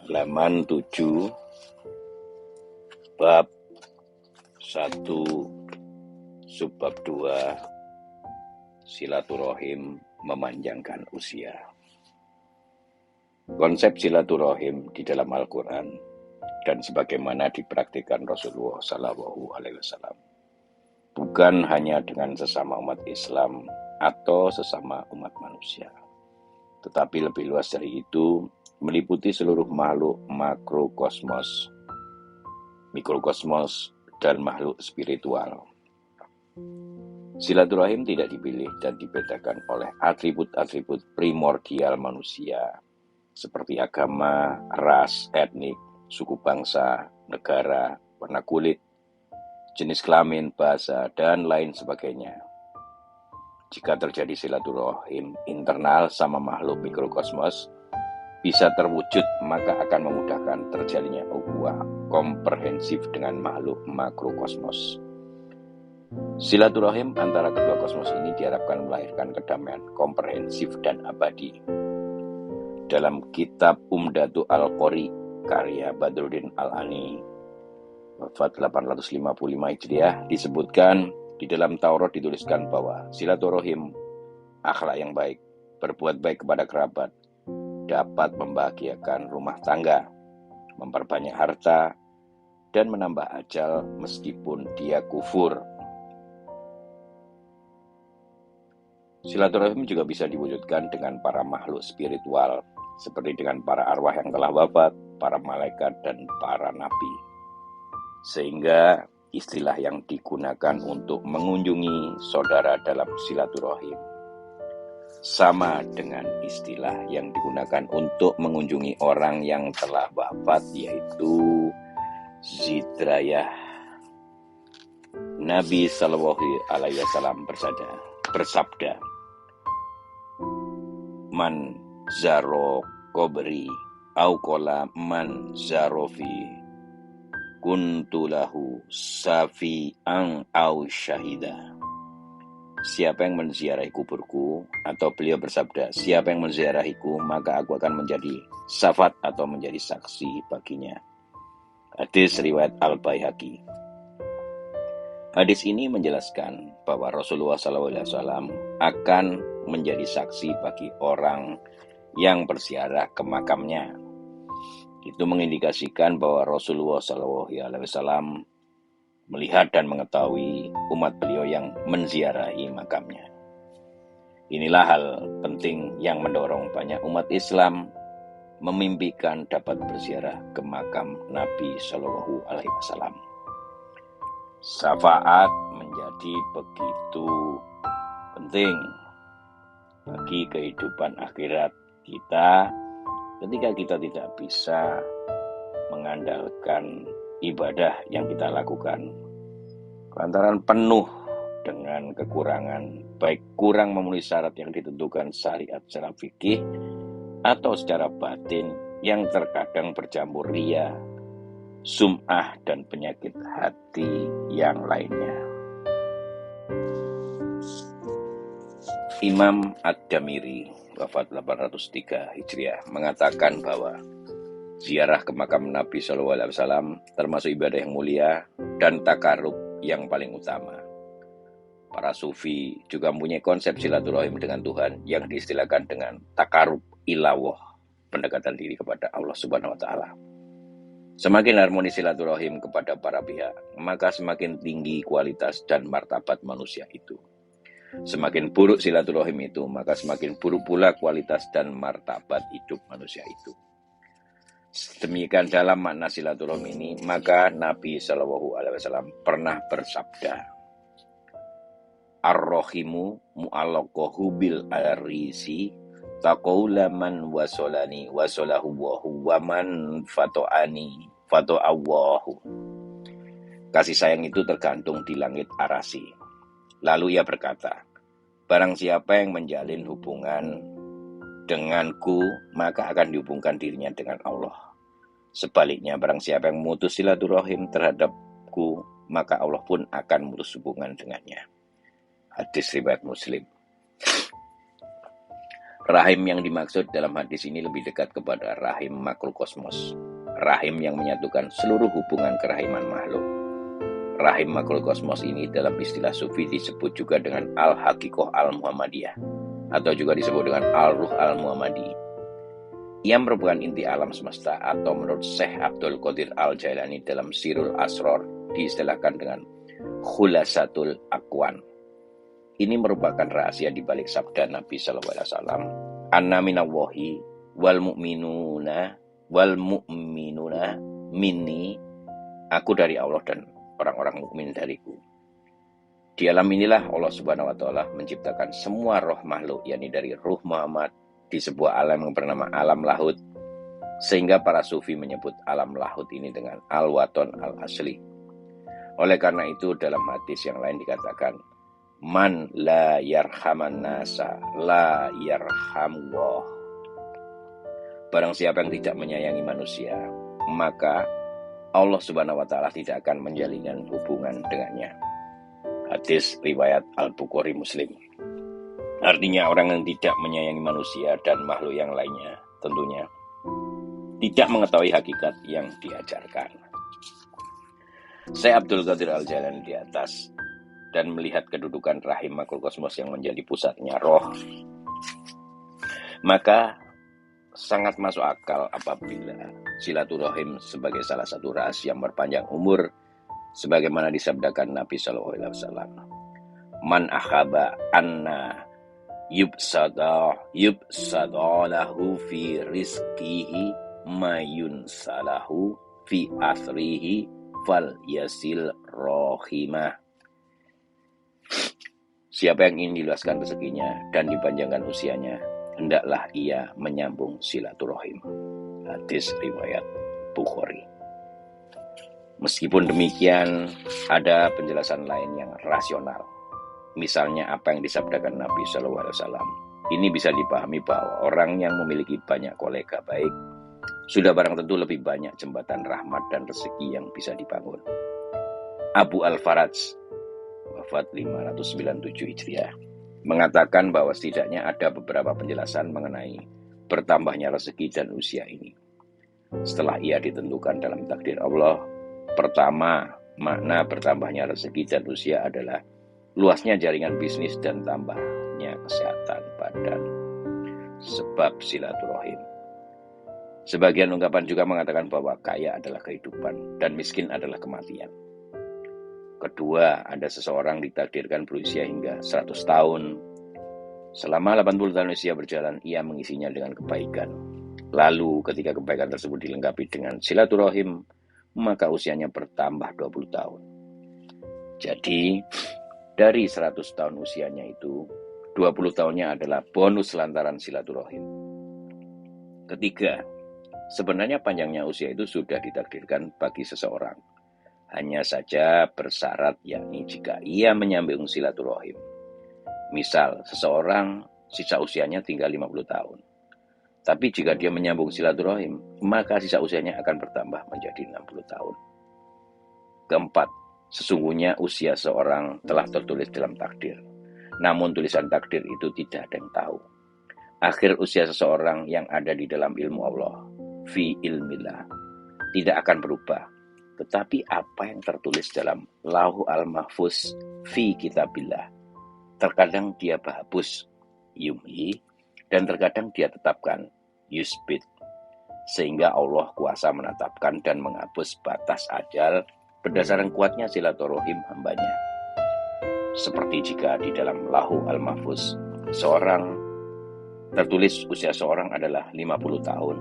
halaman 7 bab 1 subbab 2 silaturahim memanjangkan usia. Konsep silaturahim di dalam Al-Quran dan sebagaimana dipraktikkan Rasulullah SAW bukan hanya dengan sesama umat Islam atau sesama umat manusia, tetapi lebih luas dari itu meliputi seluruh makhluk makrokosmos, mikrokosmos, dan makhluk spiritual. Silaturahim tidak dipilih dan dibedakan oleh atribut-atribut primordial manusia seperti agama, ras, etnik, suku bangsa, negara, warna kulit, jenis kelamin, bahasa, dan lain sebagainya. Jika terjadi silaturahim internal sama makhluk mikrokosmos bisa terwujud, maka akan memudahkan terjadinya ukhuwah komprehensif dengan makhluk makrokosmos. Silaturahim antara kedua kosmos ini diharapkan melahirkan kedamaian komprehensif dan abadi. Dalam kitab Umdatu Al-Qori karya Badruddin Al-Ani wafat 855 Hijriah disebutkan di dalam Taurat dituliskan bahwa silaturahim, akhlak yang baik, berbuat baik kepada kerabat, dapat membahagiakan rumah tangga, memperbanyak harta, dan menambah ajal meskipun dia kufur. Silaturahim juga bisa diwujudkan dengan para makhluk spiritual, seperti dengan para arwah yang telah wafat, para malaikat, dan para nabi. Sehingga istilah yang digunakan untuk mengunjungi saudara dalam silaturahim sama dengan istilah yang digunakan untuk mengunjungi orang yang telah wafat, yaitu zikrayah. Nabi Shallallahu Alaihi Wasallam bersabda, man zaro kubri au kola man zarofi kuntulahu safi'an au syahida. Siapa yang menziarahi kuburku, atau beliau bersabda, siapa yang menziarahiku, maka aku akan menjadi syafaat atau menjadi saksi baginya. Hadis riwayat Al-Baihaqi. Hadis ini menjelaskan bahwa Rasulullah SAW akan menjadi saksi bagi orang yang berziarah ke makamnya. Itu mengindikasikan bahwa Rasulullah SAW melihat dan mengetahui umat beliau yang menziarahi makamnya. Inilah hal penting yang mendorong banyak umat Islam memimpikan dapat berziarah ke makam Nabi Shallallahu Alaihi Wasallam. Syafaat menjadi begitu penting bagi kehidupan akhirat kita ketika kita tidak bisa mengandalkan ibadah yang kita lakukan lantaran penuh dengan kekurangan, baik kurang memenuhi syarat yang ditentukan syariat secara fikih atau secara batin yang terkadang bercampur riya, sum'ah, dan penyakit hati yang lainnya. Imam Ad-Damiri wafat 803 Hijriah mengatakan bahwa ziarah ke makam Nabi SAW termasuk ibadah yang mulia dan takarub yang paling utama. Para sufi juga mempunyai konsep silaturahim dengan Tuhan yang diistilahkan dengan takarub ilawah, pendekatan diri kepada Allah Subhanahu wa Ta'ala. Semakin harmonis silaturahim kepada para pihak, maka semakin tinggi kualitas dan martabat manusia itu. Semakin buruk silaturahim itu, maka semakin buruk pula kualitas dan martabat hidup manusia itu. Demikian dalam makna silaturahim ini, maka Nabi Shallallahu Alaihi Wasallam pernah bersabda, ar-rahimu mu'allaqahu bil arisi taqawla man wasolani wasolahu wa man fato'ani fato'awahu. Kasih sayang itu tergantung di langit arasi. Lalu ia berkata, barang siapa yang menjalin hubungan denganku, maka akan dihubungkan dirinya dengan Allah. Sebaliknya, barang siapa yang memutus silaturahim terhadapku, maka Allah pun akan memutus hubungan dengannya. Hadis riwayat Muslim. Rahim yang dimaksud dalam hadis ini lebih dekat kepada rahim makrokosmos, rahim yang menyatukan seluruh hubungan kerahiman makhluk. Rahim makrokosmos ini dalam istilah sufi disebut juga dengan al-haqiqah al-muhammadiyah, atau juga disebut dengan al-ruh al-muhammadi. Ia merupakan inti alam semesta, atau menurut Syekh Abdul Qadir Al-Jailani dalam Sirul Asror diistilahkan dengan khulasatul akwan. Ini merupakan rahasia di balik sabda Nabi sallallahu alaihi wasallam, "Anna minallahi wal mu'minuna minni." Aku dari Allah dan orang-orang mukmin dariku. Di alam inilah Allah Subhanahu wa taala menciptakan semua roh makhluk, yakni dari ruh Muhammad di sebuah alam yang bernama alam lahut, sehingga para sufi menyebut alam lahut ini dengan al-waton al-asli. Oleh karena itu dalam hadis yang lain dikatakan, man la yarhaman nasa la yarhamullah. Barang siapa yang tidak menyayangi manusia, maka Allah Subhanahu wa taala tidak akan menjalin hubungan dengannya. Hadis riwayat Al-Bukhari Muslim. Artinya orang yang tidak menyayangi manusia dan makhluk yang lainnya tentunya tidak mengetahui hakikat yang diajarkan. Syekh Abdul Qadir Al-Jailani di atas dan melihat kedudukan rahim makrokosmos yang menjadi pusatnya roh, maka sangat masuk akal apabila silaturahim sebagai salah satu rahasia memperpanjang umur, sebagaimana disabdakan Nabi Shallallahu Alaihi Wasallam, "Man akhaba anna yubsadalahu fi rizqihi mayun salahu fi asrihi fal yasil rohimah." Siapa yang ingin diluaskan rezekinya dan dipanjangkan usianya, hendaklah ia menyambung silaturahim. Hadis riwayat Bukhari. Meskipun demikian, ada penjelasan lain yang rasional. Misalnya apa yang disabdakan Nabi SAW. Ini bisa dipahami bahwa orang yang memiliki banyak kolega baik sudah barang tentu lebih banyak jembatan rahmat dan rezeki yang bisa dibangun. Abu Al-Faraj, wafat 597 Hijriah, mengatakan bahwa setidaknya ada beberapa penjelasan mengenai bertambahnya rezeki dan usia ini. Setelah ia ditentukan dalam takdir Allah, pertama, makna bertambahnya rezeki dan usia adalah luasnya jaringan bisnis dan tambahnya kesehatan badan sebab silaturahim. Sebagian ungkapan juga mengatakan bahwa kaya adalah kehidupan dan miskin adalah kematian. Kedua, ada seseorang ditakdirkan berusia hingga 100 tahun. Selama 80 tahun usia berjalan, ia mengisinya dengan kebaikan. Lalu ketika kebaikan tersebut dilengkapi dengan silaturahim, maka usianya bertambah 20 tahun. Jadi, dari 100 tahun usianya itu, 20 tahunnya adalah bonus lantaran silaturahim. Ketiga, sebenarnya panjangnya usia itu sudah ditakdirkan bagi seseorang. Hanya saja bersyarat, yakni jika ia menyambung silaturahim. Misal, seseorang sisa usianya tinggal 50 tahun. Tapi jika dia menyambung silaturahim, maka sisa usianya akan bertambah menjadi 60 tahun. Keempat, sesungguhnya usia seorang telah tertulis dalam takdir. Namun tulisan takdir itu tidak ada yang tahu. Akhir usia seseorang yang ada di dalam ilmu Allah, fi ilmillah, tidak akan berubah. Tetapi apa yang tertulis dalam Lauh al-Mahfuz fi kitabillah, terkadang dia bahapus, yumhi, dan terkadang dia tetapkan, yusbit, sehingga Allah kuasa menetapkan dan menghapus batas ajal berdasarkan kuatnya silaturahim hambanya. Seperti jika di dalam Lauh al-Mahfuz tertulis usia seorang adalah 50 tahun,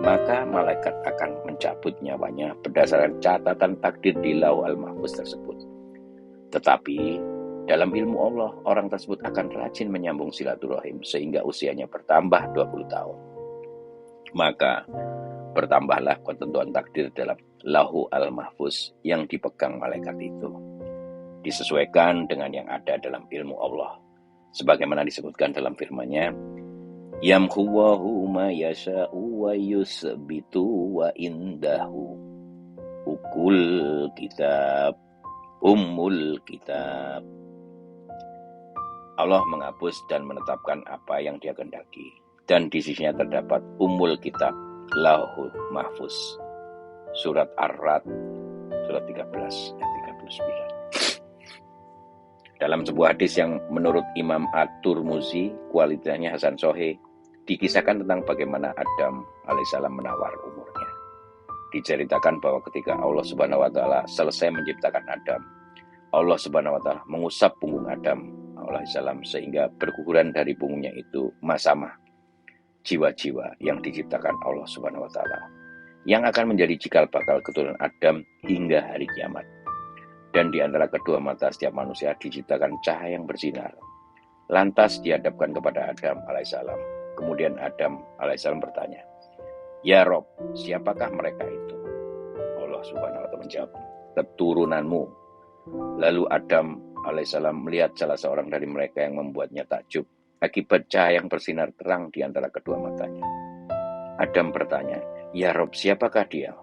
maka malaikat akan mencabut nyawanya berdasarkan catatan takdir di Lauh al-Mahfuz tersebut. Tetapi dalam ilmu Allah, orang tersebut akan rajin menyambung silaturahim sehingga usianya bertambah 20 tahun. Maka bertambahlah ketentuan takdir dalam Lauh al-Mahfuz yang dipegang malaikat itu, disesuaikan dengan yang ada dalam ilmu Allah. Sebagaimana disebutkan dalam firman-Nya, yamhuwahu ma yasha'u wa yusbitu wa indahu ummul kitab. Allah menghapus dan menetapkan apa yang Dia kehendaki. Dan di sisinya terdapat Ummul Kitab, Lauhul Mahfuz. Surat Ar-Ra'd, surat 13 ayat 39. Dalam sebuah hadis yang menurut Imam At-Tirmidzi, kualitasnya Hasan Sahih, dikisahkan tentang bagaimana Adam alaihissalam menawar umurnya. Diceritakan bahwa ketika Allah Subhanahu wa taala selesai menciptakan Adam, Allah Subhanahu wa taala mengusap punggung Adam alaihissalam sehingga berguguran dari punggungnya itu masamah jiwa-jiwa yang diciptakan Allah Subhanahu wa taala, yang akan menjadi cikal bakal keturunan Adam hingga hari kiamat. Dan di antara kedua mata setiap manusia diciptakan cahaya yang bersinar. Lantas dihadapkan kepada Adam alaihissalam. Kemudian Adam alaihissalam bertanya, "Ya Rob, siapakah mereka itu?" Allah Subhanahu wa taala menjawab, "Keturunanmu." Lalu Adam alaihissalam melihat salah seorang dari mereka yang membuatnya takjub akibat cahaya yang bersinar terang di antara kedua matanya. Adam bertanya, "Ya Rob, siapakah dia?"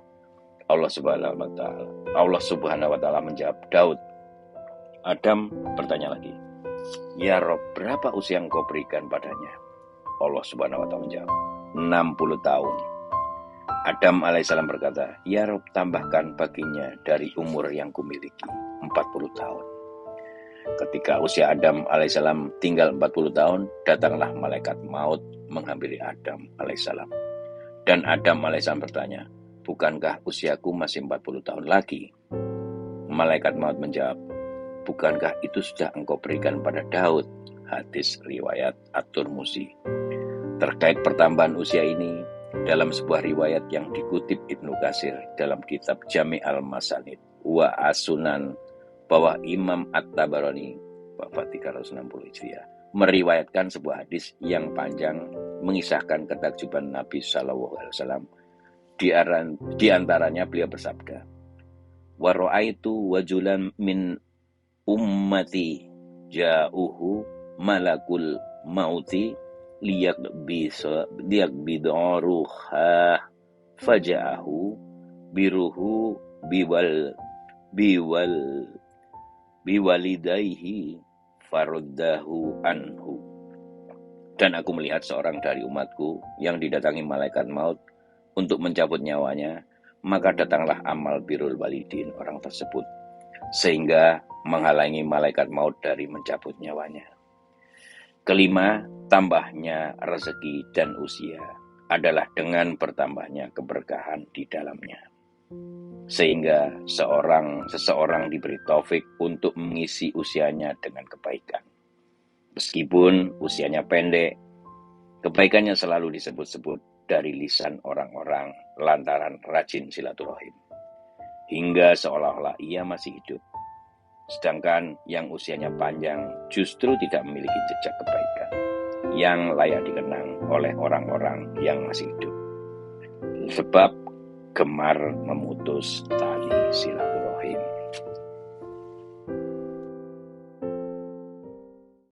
Allah Subhanahu wa taala menjawab, "Daud." Adam bertanya lagi, "Ya Rob, berapa usia yang kau berikan padanya?" Allah Subhanahu wa taala menjawab, 60 tahun. Adam alaihissalam berkata, "Ya Rob, tambahkan baginya dari umur yang kumiliki, 40 tahun." Ketika usia Adam alaihissalam tinggal 40 tahun, datanglah malaikat maut menghampiri Adam alaihissalam. Dan Adam alaihissalam bertanya, "Bukankah usiaku masih 40 tahun lagi?" Malaikat maut menjawab, "Bukankah itu sudah engkau berikan pada Daud?" Hadis riwayat At-Tirmidzi. Terkait pertambahan usia ini, dalam sebuah riwayat yang dikutip Ibnu Katsir dalam kitab Jami' al-Masanid wa As-Sunan, bahwa Imam At-Tabarani wafat 360 Hijriah meriwayatkan sebuah hadis yang panjang mengisahkan ketakjuban Nabi Shallallahu Alaihi Wasallam. Di antaranya beliau bersabda, "Wa ra'aitu wajulan min ummati ja'uhu malakul mauti liyaqbidaruha faja'ahu biruhu biwalidaihi faruddahu anhu." Dan aku melihat seorang dari umatku yang didatangi malaikat maut untuk mencabut nyawanya, maka datanglah amal birrul walidin orang tersebut, sehingga menghalangi malaikat maut dari mencabut nyawanya. Kelima, tambahnya rezeki dan usia adalah dengan bertambahnya keberkahan di dalamnya. Sehingga seseorang diberi taufik untuk mengisi usianya dengan kebaikan. Meskipun usianya pendek, kebaikannya selalu disebut-sebut dari lisan orang-orang lantaran rajin silaturahim, hingga seolah-olah ia masih hidup. Sedangkan yang usianya panjang justru tidak memiliki jejak kebaikan yang layak dikenang oleh orang-orang yang masih hidup, sebab gemar memutus tali silaturahim.